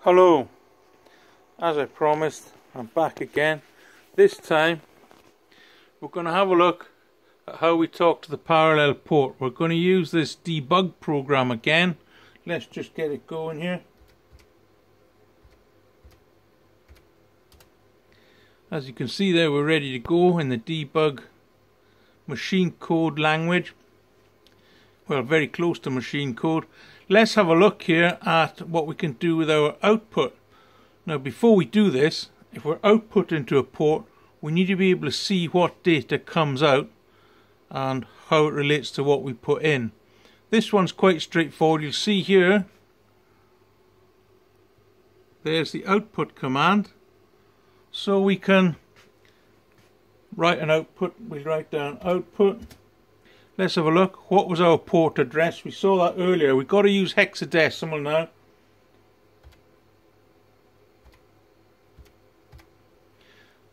Hello, as I promised, I'm back again. This time we're going to have a look at how we talk to the parallel port. We're going to use this debug program again. Let's just get it going here. As you can see there, we're ready to go in the debug machine code language. Well, very close to machine code. Let's have a look here at what we can do with our output. Now, before we do this, if we're output into a port, we need to be able to see what data comes out and how it relates to what we put in. This one's quite straightforward. You'll see here, there's the output command. So we can write an output. We write down output. Let's have a look. What was our port address? We saw that earlier. We've got to use hexadecimal now.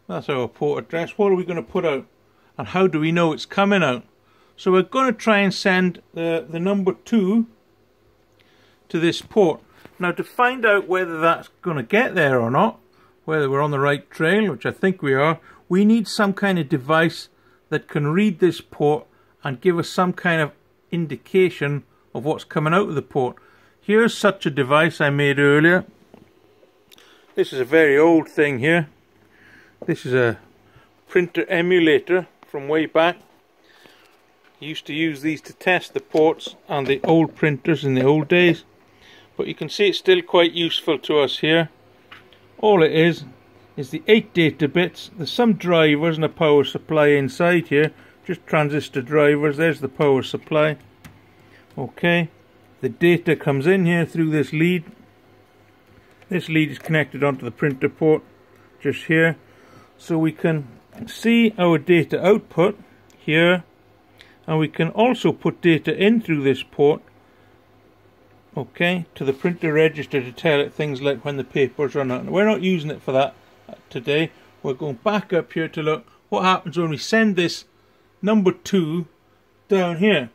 That's our port address. What are we going to put out? And how do we know it's coming out? So we're going to try and send the number 2 to this port. Now, to find out whether that's going to get there or not, whether we're on the right trail, which I think we are, we need some kind of device that can read this port and give us some kind of indication of what's coming out of the port. Here's such a device I made earlier. This is a very old thing here. This is a printer emulator from way back. I used to use these to test the ports on the old printers in the old days. But you can see it's still quite useful to us here. All it is the 8 data bits. There's some drivers and a power supply inside here. Just transistor drivers. There's the power supply. Okay, the data comes in here through this lead. This lead is connected onto the printer port just here, so we can see our data output here, and we can also put data in through this port, okay, to the printer register to tell it things like when the papers run out. We're not using it for that today. We're going back up here to look what happens when we send this number 2 down here.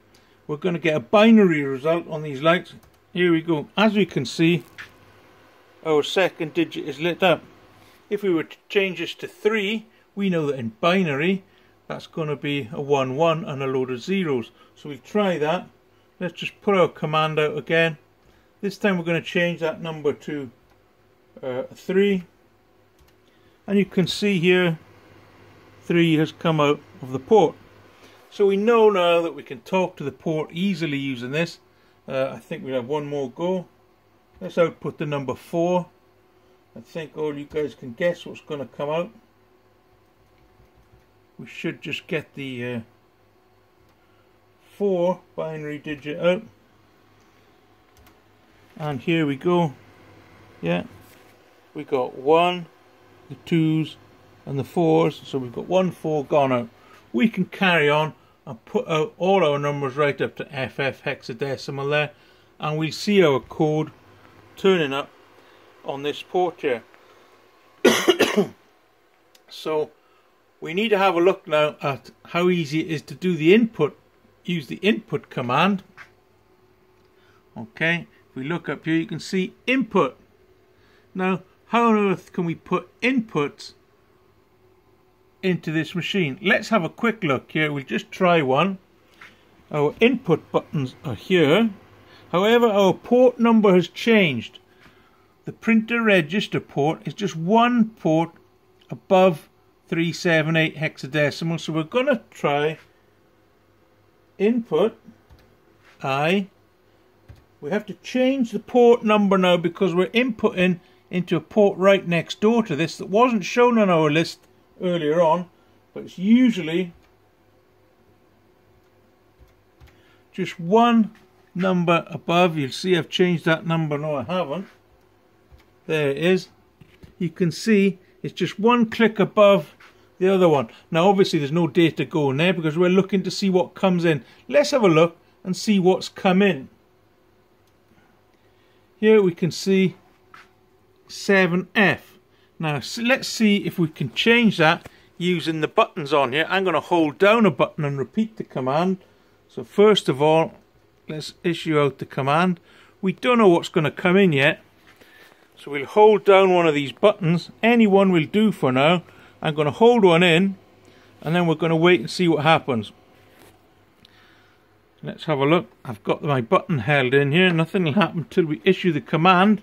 We're going to get a binary result on these lights. Here we go. As we can see, our second digit is lit up. If we were to change this to 3, we know that in binary that's going to be a 1 1 and a load of zeros. So we'll try that. Let's just put our command out again. This time we're going to change that number to 3, and you can see here 3 has come out of the port. So we know now that we can talk to the port easily using this. I think we'll have one more go. Let's output the number 4. I think all you guys can guess what's going to come out. We should just get the 4 binary digit out. And here we go. Yeah, we got 1, the 2s and the 4s. So we've got 1 4 gone out. We can carry on and put out all our numbers right up to FF hexadecimal there, and we'll see our code turning up on this port here. So we need to have a look now at how easy it is to do the input. Use the input command. Okay, if we look up here, you can see input. Now, how on earth can we put inputs into this machine? Let's have a quick look here. We'll just try one. Our input buttons are here. However, our port number has changed. The printer register port is just one port above 378 hexadecimal. So we're going to try input I. We have to change the port number now because we're inputting into a port right next door to this that wasn't shown on our list earlier on, but it's usually just one number above. You'll see I've changed that number. No, I haven't. There it is. You can see it's just one click above the other one. Now obviously there's no data going there because we're looking to see what comes in. Let's have a look and see what's come in. Here we can see 7F. Now let's see if we can change that using the buttons on here. I'm going to hold down a button and repeat the command. So first of all, let's issue out the command. We don't know what's going to come in yet. So we'll hold down one of these buttons. Any one will do for now. I'm going to hold one in, and then we're going to wait and see what happens. Let's have a look. I've got my button held in here. Nothing will happen until we issue the command.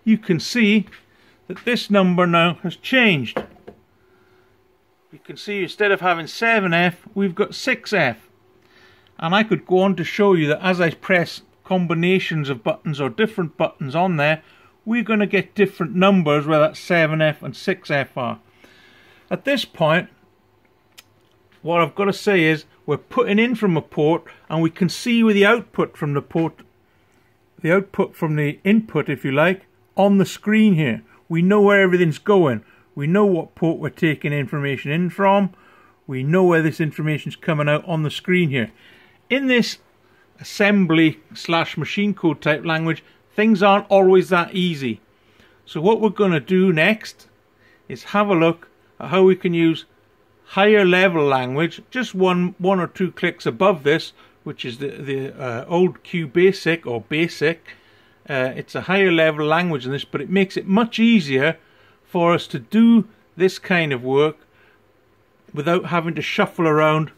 You can see that this number now has changed. You can see instead of having 7F, we've got 6F. And I could go on to show you that as I press combinations of buttons or different buttons on there, we're going to get different numbers where that 7F and 6F are. At this point, what I've got to say is we're putting in from a port, and we can see with the output from the port, the output from the input, if you like, on the screen here. We know where everything's going. We know what port we're taking information in from. We know where this information's coming out on the screen here. In this assembly / machine code type language, things aren't always that easy. So what we're going to do next is have a look at how we can use higher level language, just one or two clicks above this, which is the old QBasic or BASIC. It's a higher level language than this, but it makes it much easier for us to do this kind of work without having to shuffle around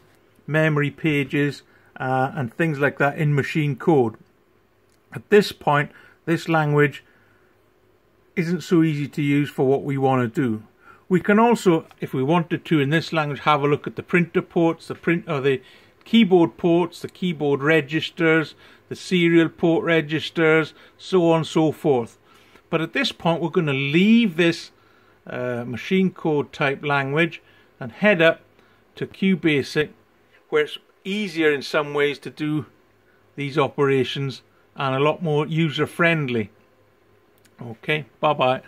memory pages and things like that in machine code. At this point, this language isn't so easy to use for what we want to do. We can also, if we wanted to, in this language, have a look at the printer ports, the keyboard ports, the keyboard registers, the serial port registers, so on and so forth. But at this point, we're going to leave this machine code type language and head up to QBasic, where it's easier in some ways to do these operations and a lot more user friendly. Okay, bye bye.